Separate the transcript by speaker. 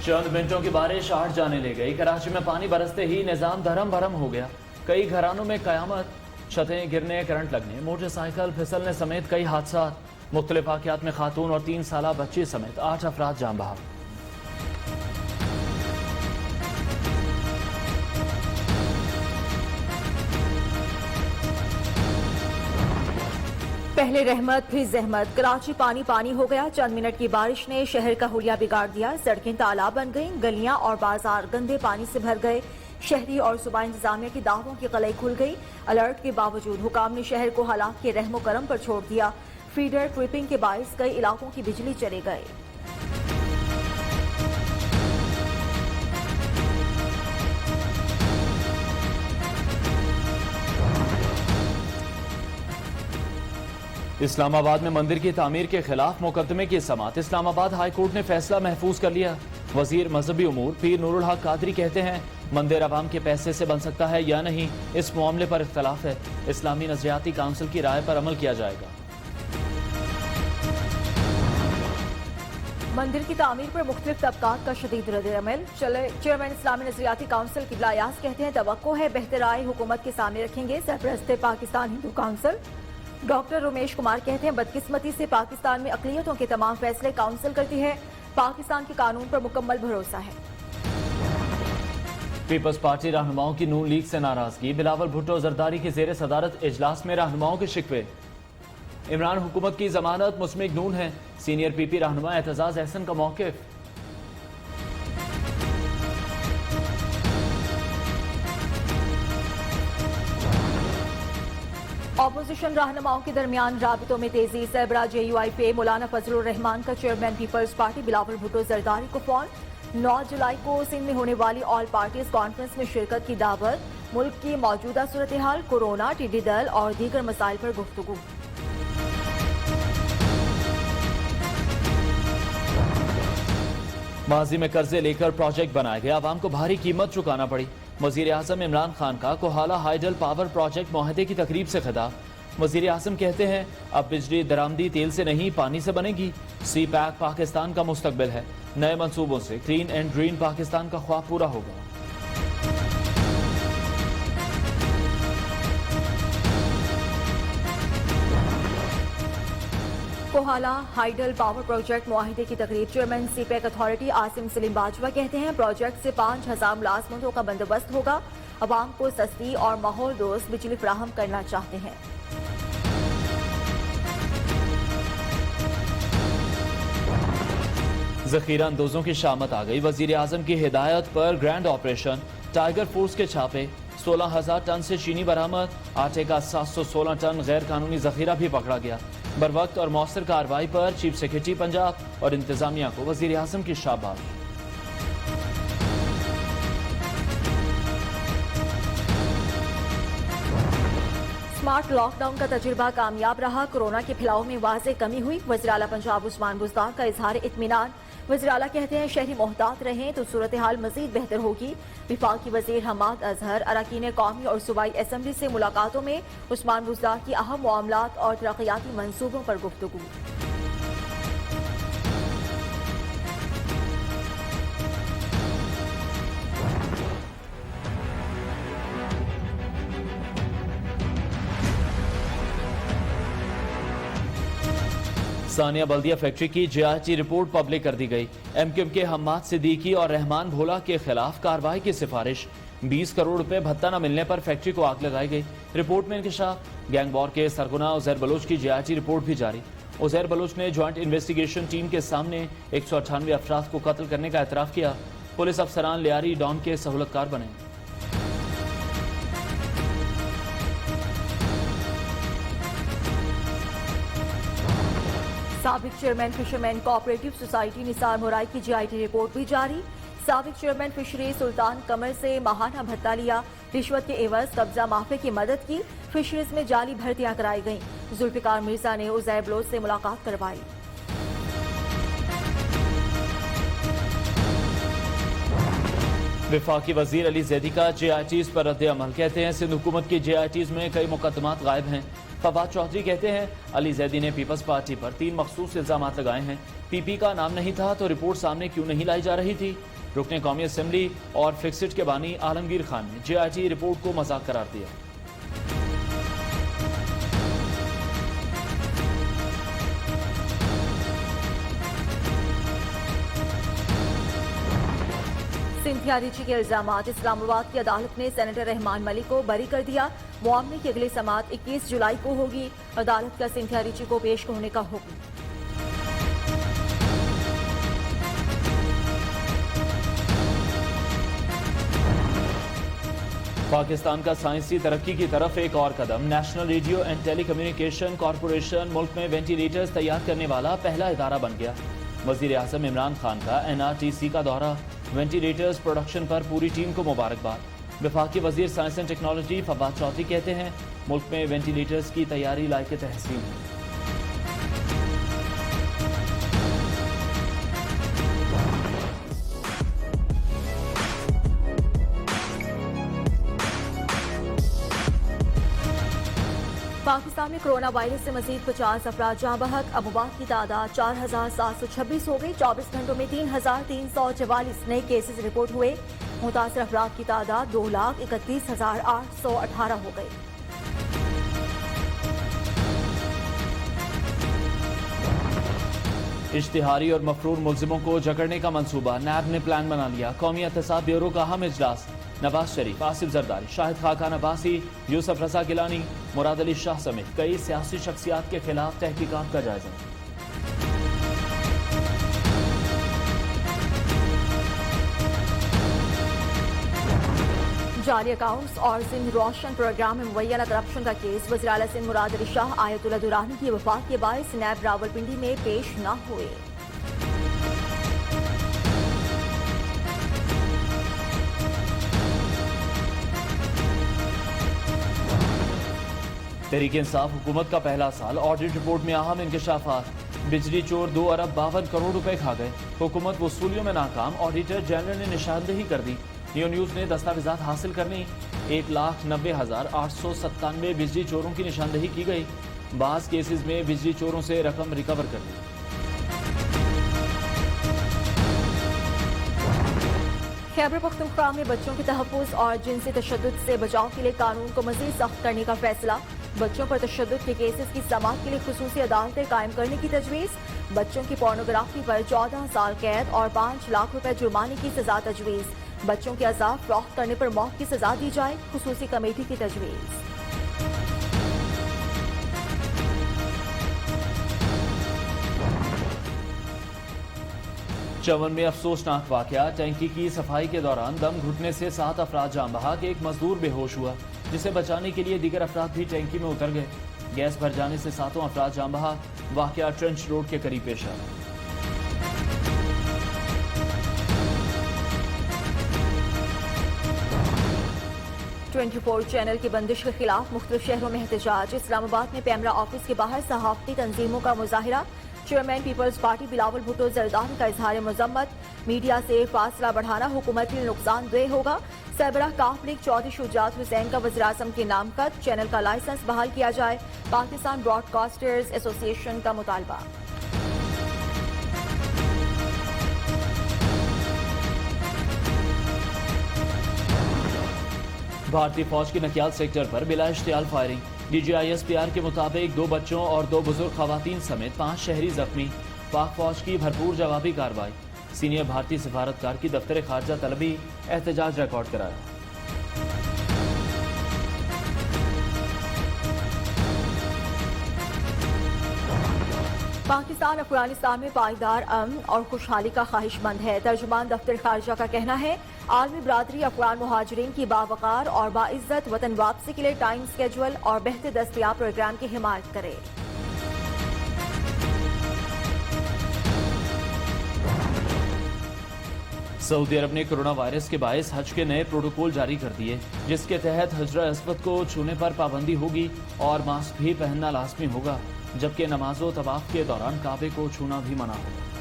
Speaker 1: चंद मिनटों की बारिश आठ जाने ले गई। कराची में पानी बरसते ही निजाम धरम भरम हो गया। कई घरानों में कयामत, छतें गिरने, करंट लगने, मोटरसाइकिल फिसलने समेत कई हादसा। मुख्तलिफ वाक़यात में खातून और 3 साला बच्ची समेत 8 अफराद जान बहा।
Speaker 2: पहले रहमत फिर जहमत, कराची पानी पानी हो गया। चंद मिनट की बारिश ने शहर का हुलिया बिगाड़ दिया। सड़कें तालाब बन गईं, गलियां और बाजार गंदे पानी से भर गए। शहरी और सूबा इंतजामिया की दावों की कलई खुल गई। अलर्ट के बावजूद हुकाम ने शहर को हालात के रहमो करम पर छोड़ दिया। फीडर ट्रिपिंग के बाइस कई इलाकों की बिजली चले गए।
Speaker 1: इस्लामाबाद में मंदिर की तामीर के खिलाफ मुकदमे की समाअत। इस्लामाबाद हाई कोर्ट ने फैसला महफूज कर लिया। वजीर मजहबी उमूर पीर नूरुल हक कादरी कहते हैं मंदिर अवाम के पैसे से बन सकता है या नहीं, इस मामले पर इख्तलाफ है। इस्लामी नजरियाती काउंसिल की राय पर अमल किया जाएगा।
Speaker 2: मंदिर की तामीर पर मुख्तलिफ तबकात का शदीद रद्द-ए-अमल। चेयरमैन इस्लामी नजरियाती काउंसिल किबला अयाज कहते हैं तवक्को है बेहतर राय हुकूमत के सामने रखेंगे। सरपरस्त पाकिस्तान हिंदू काउंसिल डॉक्टर रमेश कुमार कहते हैं बदकिस्मती से पाकिस्तान में अक़लियतों के तमाम फैसले काउंसिल करती है। पाकिस्तान के कानून पर मुकम्मल भरोसा है।
Speaker 1: पीपल्स पार्टी रहनुमाओं की नून लीग से नाराजगी। बिलावल भुट्टो जरदारी की जेर सदारत इजलास में रहनुमाओं के शिकवे। इमरान हुकूमत की जमानत मुस्मिक नून है। सीनियर पीपी रहनुमा एतजाज अहसन का मौक़िफ़।
Speaker 2: ऑपोजिशन रहनुमाओं के दरमियान राबितों में तेजी। सरबरा JUI पे मौलाना फजलुर रहमान का chairman peoples party Bilawal Bhutto Zardari को फोन। 9 जुलाई को सिंध में होने वाली ऑल पार्टीज कॉन्फ्रेंस में शिरकत की दावत। मुल्क की मौजूदा सूरत हाल, कोरोना, टिड्डी दल और दीगर मसाइल पर गुफ्तगू।
Speaker 1: माजी में कर्जे लेकर प्रोजेक्ट बनाए गए, आवाम को भारी कीमत चुकाना पड़ी। वजीर आजम इमरान खान का कोहाला हाइडल पावर प्रोजेक्ट मुआहदे की तकरीब से खिताब। वजीर आजम कहते हैं अब बिजली दरामदी तेल से नहीं पानी से बनेगी। सी पैक पाकिस्तान का मुस्तकबिल है। नए मंसूबों से क्लीन एंड ग्रीन पाकिस्तान का ख्वाब पूरा होगा।
Speaker 2: कोहाला हाइडल पावर प्रोजेक्ट मुआहिदे की तकरीब। Chairman C pack authority Asim Salim Bajwa कहते हैं प्रोजेक्ट से 5000 मुलाजमतों का बंदोबस्त होगा। अवाम को सस्ती और माहौल दोस्त बिजली फराहम करना चाहते हैं।
Speaker 1: जखीरा अंदोजों की शामत आ गई। वजीर आजम की हिदायत पर ग्रैंड ऑपरेशन टाइगर फोर्स के छापे। 16,000 टन से चीनी बरामद। आटे का 716 टन गैर कानूनी जखीरा भी पकड़ा गया। बर वक्त और मौसर कार्रवाई पर चीफ सेक्रेटरी पंजाब और इंतजामिया को वजीर आजम की शाबाश।
Speaker 2: स्मार्ट लॉकडाउन का तजुर्बा कामयाब रहा। कोरोना के फैलाव में वाज़ेह कमी हुई। वज़ीर आला पंजाब उस्मान बुज़दार का इजहार इत्मीनान। वज़ीर आला कहते हैं शहरी मोहतात रहें तो सूरत हाल मजीद बेहतर होगी। विफाकी वज़ीर हमाद अजहर अरकान कौमी और सूबाई असम्बली से मुलाकातों में उस्मान बुज़दार की अहम मामलात और तरक्याती मंसूबों पर गुफ्तगू।
Speaker 1: सानिया बल्दिया फैक्ट्री की JIT रिपोर्ट पब्लिक कर दी गई। MQM के हम्माद सिद्दीकी और रहमान भोला के खिलाफ कार्रवाई की सिफारिश। 20 करोड़ रुपए भत्ता न मिलने पर फैक्ट्री को आग लगाई गई। रिपोर्ट में इंकशाफ। गैंग वॉर के सरगना उजैर बलोच की JIT रिपोर्ट भी जारी। उजैर बलोच ने ज्वाइंट इन्वेस्टिगेशन टीम के सामने 198 अफराद को कत्ल करने का एतराफ किया। पुलिस अफसरान लियारी डॉन के सहूलतकार बने।
Speaker 2: साबिक chairman fisherman cooperative society Nisar mori की JIT रिपोर्ट भी जारी। साबिक चेयरमैन फिशरी सुल्तान कमर से माहाना भत्ता लिया। रिश्वत के एवज कब्जा माफे की मदद की। फिशरीज में जाली भर्तियां कराई गईं। जुल्फिकार मिर्जा ने उजैर बलोच से मुलाकात करवाई।
Speaker 1: विफाकी वजीर अली जैदी का JITs पर रद्द अमल। कहते हैं सिंध हुकूमत की JITs में कई मुकदमात गायब हैं। फवाद चौधरी कहते हैं अली जैदी ने पीपल्स पार्टी पर 3 मखसूस इल्जामात लगाए हैं। PP का नाम नहीं था तो रिपोर्ट सामने क्यों नहीं लाई जा रही थी। रुकने कौमी असम्बली और फिक्सिट के बानी आलमगीर खान ने JIT रिपोर्ट को मजाक करार दिया।
Speaker 2: सिंथिया रिची के इल्जामात, इस्लामाबाद की अदालत ने सेनेटर रहमान मलिक को बरी कर दिया। मामले की अगली समाअत 21 जुलाई को होगी। अदालत का सिंथिया रिची को पेश होने का हुक्म।
Speaker 1: पाकिस्तान का साइंसी तरक्की की तरफ एक और कदम। National radio and telecommunication corporation मुल्क में वेंटिलेटर्स तैयार करने वाला पहला इदारा बन गया। वजीर आजम इमरान खान का NRTC का दौरा, वेंटिलेटर्स प्रोडक्शन पर पूरी टीम को मुबारकबाद। वफाकी वजीर science and technology Fawad Chaudhry कहते हैं मुल्क में वेंटिलेटर्स की तैयारी लायक तहसीन है।
Speaker 2: पाकिस्तान में कोरोना वायरस से मजीद 50 अफराद जहां बहक। अमवात की तादाद 4726 हो गई। 24 घंटों में 3344 नए केसेस रिपोर्ट हुए। मुतासर अफराद की तादाद 2,31,818 हो गई।
Speaker 1: इश्तिहारी और मफरूर मुल्जिमों को जकड़ने का मंसूबा, नैब ने प्लान बना लिया। कौमी एहतसाब ब्यूरो का अहम इजलास, नवाज शरीफ, आसिफ जरदारी, शाहिद खाकान अब्बासी, यूसुफ रजा गिलानी, मुराद अली शाह समेत कई सियासी शख्सियात के खिलाफ तहकीकात का जायजा।
Speaker 2: जाली अकाउंट्स और सिंध रोशन प्रोग्राम में मुबैना करप्शन का केस। वज़ीर आला सिंध मुराद अली शाह आयतुल्लाह दुरानी की वफात के बायस नैब रावलपिंडी में पेश न हुए।
Speaker 1: तहरीक इंसाफ हुकूमत का पहला साल, ऑडिट रिपोर्ट में अहम इंकशाफात। बिजली चोर 2 अरब 52 करोड़ रुपए खा गए। हुकूमत वसूलियों में नाकाम, ऑडिटर जनरल ने निशानदेही कर दी। नियो न्यूज ने दस्तावेजात हासिल करनी। 1,90,897 बिजली चोरों की निशानदेही की गई। बास केसेस में बिजली चोरों से रकम रिकवर कर ली।
Speaker 2: खैबर पख्तूनख्वा में बच्चों के तहफ़्फ़ुज़ और जिनसी तशद्दुद से बचाव के लिए कानून को मज़ीद सख्त करने का फैसला। बच्चों पर तशद्दुद के केसेस की समाअत के लिए खुसूसी अदालतें कायम करने की तजवीज़। बच्चों की पोर्नोग्राफी पर 14 साल कैद और 5 लाख रुपए जुर्माने की सजा तजवीज़। बच्चों के अज़ाब फरोख्त करने पर मौत की सजा दी जाए, खुसूसी कमेटी की तजवीज़।
Speaker 1: चवन में अफसोसनाक वाकया, टैंकी की सफाई के दौरान दम घुटने से 7 अफराद जान बहक। एक मजदूर बेहोश हुआ, जिसे बचाने के लिए दीगर अफराद भी टैंकी में उतर गए। गैस भर जाने से 7 अफराद जान बहक। वाकया ट्रेंच रोड के करीब पेश आया।
Speaker 2: ट्वेंटी4 चैनल की बंदिश के खिलाफ मुख्तलिफ शहरों में एहतजाज। इस्लामाबाद में पैमरा ऑफिस के बाहर सहाफती तंजीमों का मुजाहिरा। Chairman peoples party Bilawal Bhutto Zardari का इजहार मजम्मत। मीडिया से फासला बढ़ाना हुकूमत के लिए नुकसानदेह होगा। सरबराह काफ लीग चौधरी शुजात हुसैन का वज़ीर आज़म के नाम खत। चैनल का लाइसेंस बहाल किया जाए, पाकिस्तान ब्रॉडकास्टर्स एसोसिएशन का मुतालबा।
Speaker 1: भारतीय फौज के नकियाल सेक्टर पर बिला इश्तियाल फायरिंग। DGISPR के मुताबिक 2 बच्चों और 2 बुजुर्ग खवातीन समेत 5 शहरी जख्मी। पाक फौज की भरपूर जवाबी कार्रवाई। सीनियर भारतीय सिफारतकार की दफ्तर खारजा तलबी एहतजाज रिकॉर्ड कराया।
Speaker 2: पाकिस्तान अफगानिस्तान में पायदार अमन और खुशहाली का ख्वाहिशमंद है। तर्जुमान दफ्तर खारजा का कहना है आलमी बरादरी अफगान मुहाजिरीन की बावकार और बाइज्जत वतन वापसी के लिए टाइम स्केजुअल और बेहतर दस्तयाब प्रोग्राम की हिमायत करे।
Speaker 1: सऊदी अरब ने कोरोना वायरस के बायस हज के नए प्रोटोकॉल जारी कर दिए, जिसके तहत हजरा अस्वद को छूने पर पाबंदी होगी और मास्क भी पहनना लाजमी होगा, जबकि नमाजो तवाफ के दौरान काबे को छूना भी मना होगा।